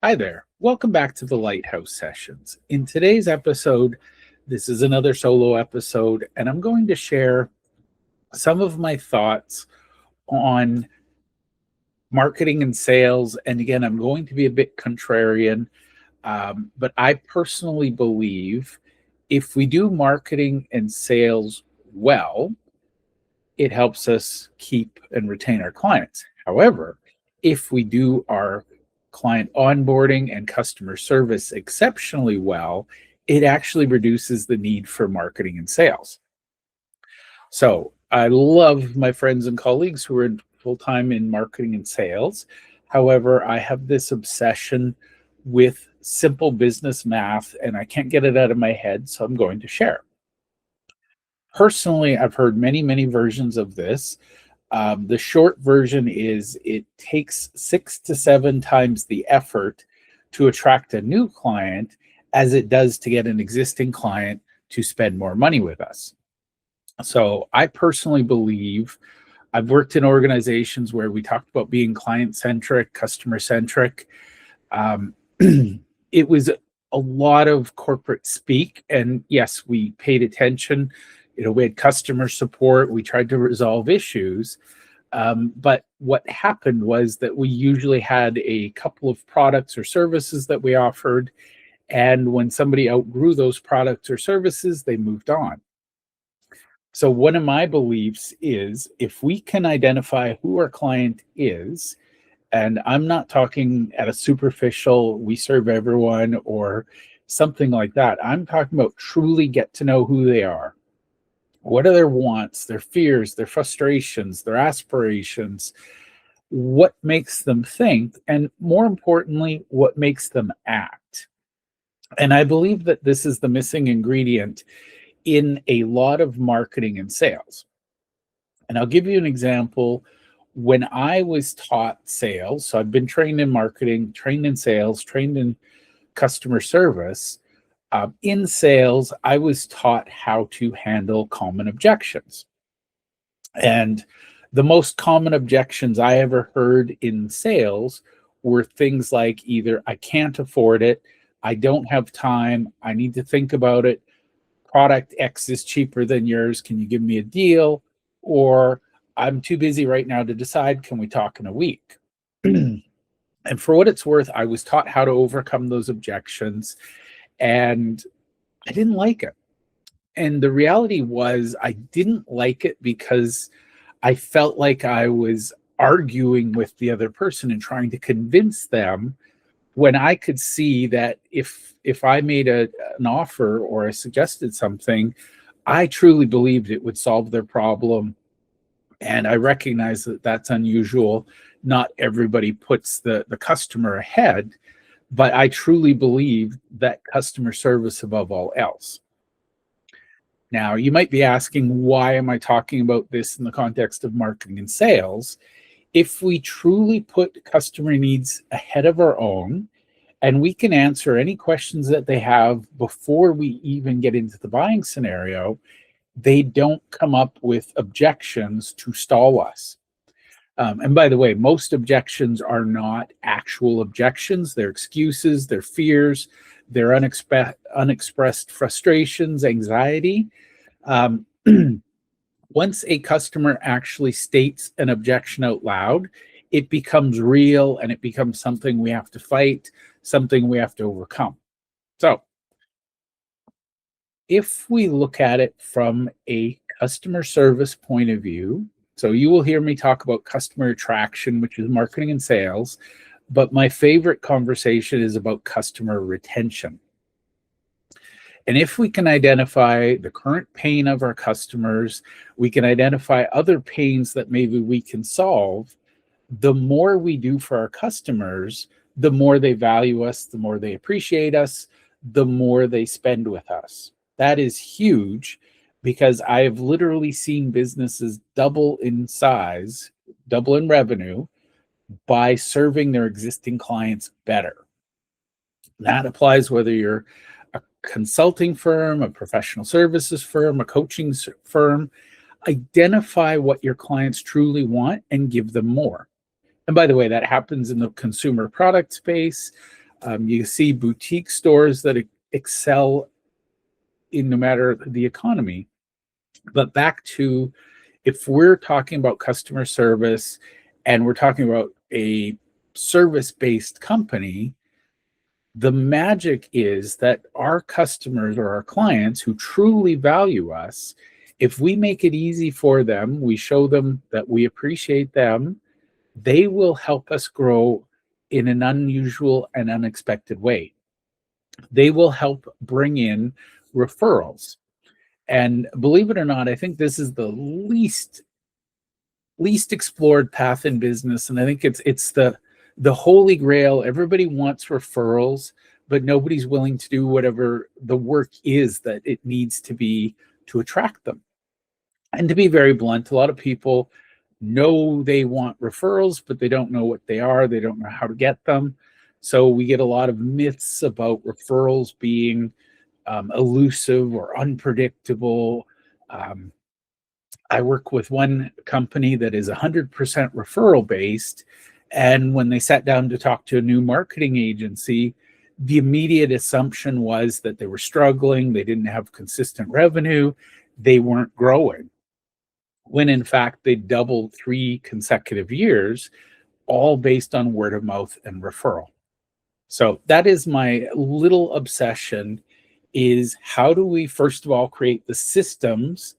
Hi there. Welcome back to the Lighthouse Sessions. In today's episode, this is another solo episode, and I'm going to share some of my thoughts on marketing and sales. And again, I'm going to be a bit contrarian, but I personally believe if we do marketing and sales well, it helps us keep and retain our clients. However, if we do our client onboarding and customer service exceptionally well, it actually reduces the need for marketing and sales. So I love my friends and colleagues who are full-time in marketing and sales. However, I have this obsession with simple business math, and I can't get it out of my head, so I'm going to share. Personally, I've heard many versions of this. The short version is it takes 6 to 7 times the effort to attract a new client as it does to get an existing client to spend more money with us. So I personally believe I've worked in organizations where we talked about being client-centric, customer-centric. It was a lot of corporate speak, and yes, we paid attention. We had customer support. We tried to resolve issues. But what happened was that we usually had a couple of products or services that we offered. And when somebody outgrew those products or services, they moved on. So one of my beliefs is if we can identify who our client is, and I'm not talking at a superficial, we serve everyone or something like that. I'm talking about truly get to know who they are. What are their wants, their fears, their frustrations, their aspirations? What makes them think? And more importantly, what makes them act? And I believe that this is the missing ingredient in a lot of marketing and sales. And I'll give you an example. When I was taught sales, so I've been trained in marketing, trained in sales, trained in customer service. In sales, I was taught how to handle common objections. And the most common objections I ever heard in sales were things like either I can't afford it, I don't have time, I need to think about it, product X is cheaper than yours, can you give me a deal? Or I'm too busy right now to decide, can we talk in a week? And for what it's worth, I was taught how to overcome those objections. And I didn't like it. And the reality was I didn't like it because I felt like I was arguing with the other person and trying to convince them when I could see that if I made an offer or I suggested something, I truly believed it would solve their problem. And I recognize that that's unusual. Not everybody puts the customer ahead. But I truly believe that customer service above all else. Now, you might be asking, why am I talking about this in the context of marketing and sales? If we truly put customer needs ahead of our own, and we can answer any questions that they have before we even get into the buying scenario, they don't come up with objections to stall us. And by the way, most objections are not actual objections. They're excuses, they're fears, they're unexpressed frustrations, anxiety. Once a customer actually states an objection out loud, it becomes real and it becomes something we have to fight, something we have to overcome. So if we look at it from a customer service point of view, so you will hear me talk about customer attraction, which is marketing and sales, but my favorite conversation is about customer retention. And if we can identify the current pain of our customers, we can identify other pains that maybe we can solve, the more we do for our customers, the more they value us, the more they appreciate us, the more they spend with us. That is huge, because I have literally seen businesses double in size, double in revenue by serving their existing clients better. That applies whether you're a consulting firm, a professional services firm, a coaching firm. Identify what your clients truly want and give them more. And by the way, that happens in the consumer product space. You see boutique stores that excel in no matter the economy. But back to, if we're talking about customer service and we're talking about a service-based company, the magic is that our customers or our clients who truly value us, if we make it easy for them, we show them that we appreciate them, they will help us grow in an unusual and unexpected way. They will help bring in referrals. And believe it or not, I think this is the least explored path in business, and I think it's the holy grail. Everybody wants referrals, but nobody's willing to do whatever the work is that it needs to be to attract them. And to be very blunt, a lot of people know they want referrals, but they don't know what they are. They don't know how to get them. So we get a lot of myths about referrals being elusive or unpredictable. I work with one company that is 100% referral based. And when they sat down to talk to a new marketing agency, the immediate assumption was that they were struggling, they didn't have consistent revenue, they weren't growing. When in fact they doubled 3 consecutive years, all based on word of mouth and referral. So that is my little obsession, is how do we first of all create the systems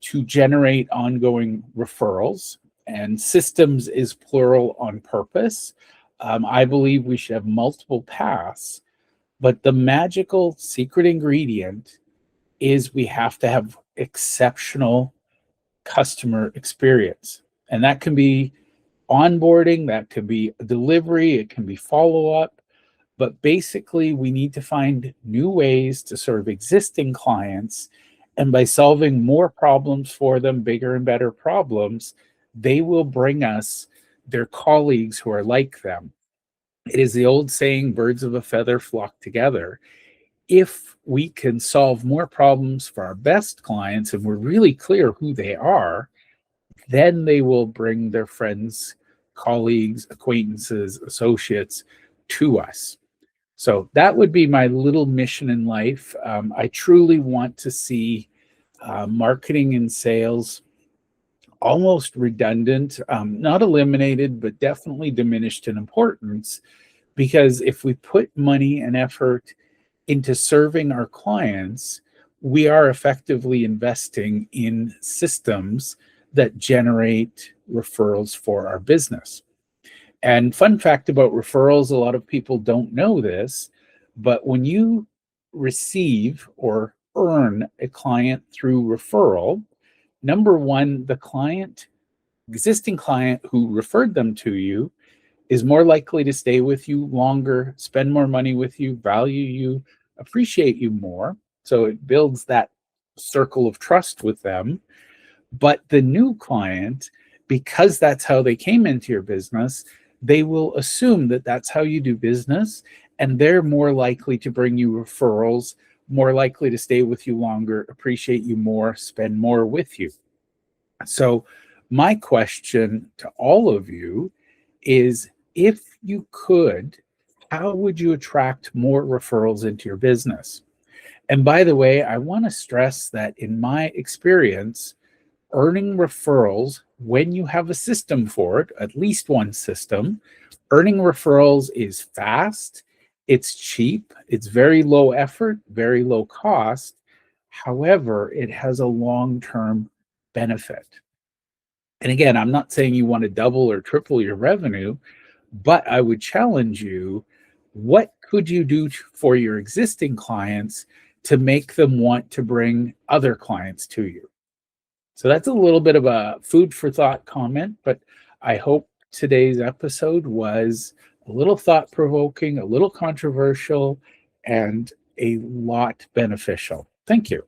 to generate ongoing referrals? And systems is plural on purpose. I believe we should have multiple paths, but the magical secret ingredient is we have to have exceptional customer experience. And that can be onboarding, that could be delivery, it can be follow-up. But basically, we need to find new ways to serve existing clients. And by solving more problems for them, bigger and better problems, they will bring us their colleagues who are like them. It is the old saying, birds of a feather flock together. If we can solve more problems for our best clients and we're really clear who they are, then they will bring their friends, colleagues, acquaintances, associates to us. So that would be my little mission in life. I truly want to see marketing and sales almost redundant, not eliminated, but definitely diminished in importance. Because if we put money and effort into serving our clients, we are effectively investing in systems that generate referrals for our business. And fun fact about referrals, a lot of people don't know this, but when you receive or earn a client through referral, number one, the existing client who referred them to you is more likely to stay with you longer, spend more money with you, value you, appreciate you more. So it builds that circle of trust with them. But the new client, because that's how they came into your business, they will assume that that's how you do business, and they're more likely to bring you referrals, more likely to stay with you longer, appreciate you more, spend more with you. So my question to all of you is, if you could, how would you attract more referrals into your business? And by the way, I want to stress that in my experience, earning referrals, when you have a system for it, at least one system, earning referrals is fast, it's cheap, it's very low effort, very low cost. However, it has a long-term benefit. And again, I'm not saying you want to double or triple your revenue, but I would challenge you, what could you do for your existing clients to make them want to bring other clients to you? So that's a little bit of a food for thought comment, but I hope today's episode was a little thought-provoking, a little controversial, and a lot beneficial. Thank you.